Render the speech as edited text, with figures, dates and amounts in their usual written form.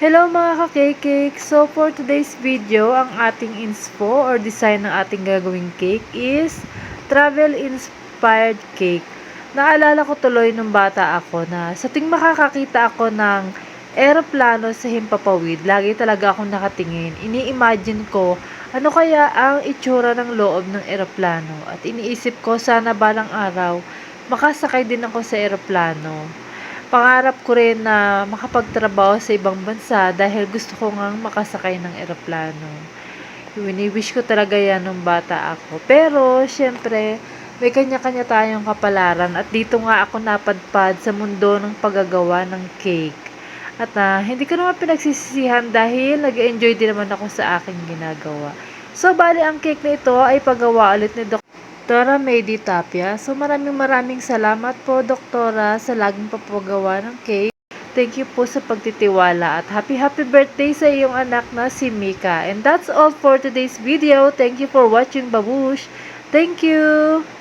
Hello mga ka-cake! So for today's video, ang ating inspo or design ng ating gagawing cake is travel inspired cake. Naalala ko tuloy nung bata ako na sa tuwing makakakita ako ng eroplano sa himpapawid, lagi talaga akong nakatingin. Ini-imagine ko ano kaya ang itsura ng loob ng eroplano at iniisip ko sana balang araw makasakay din ako sa eroplano. Pangarap ko rin na makapagtrabaho sa ibang bansa dahil gusto ko ngang makasakay ng eroplano. Wini-wish ko talaga yan nung bata ako. Pero, syempre, may kanya-kanya tayong kapalaran at dito nga ako napadpad sa mundo ng paggagawa ng cake. At hindi ko naman pinagsisisihan dahil nag-enjoy din naman ako sa aking ginagawa. So, bali ang cake na ito ay paggawa ulit ni Doktora Maydi Tapia. So maraming salamat po Doktora sa laging papagawa ng cake. Thank you po sa pagtitiwala at happy birthday sa iyong anak na si Mika. And that's all for today's video. Thank you for watching, Babush. Thank you!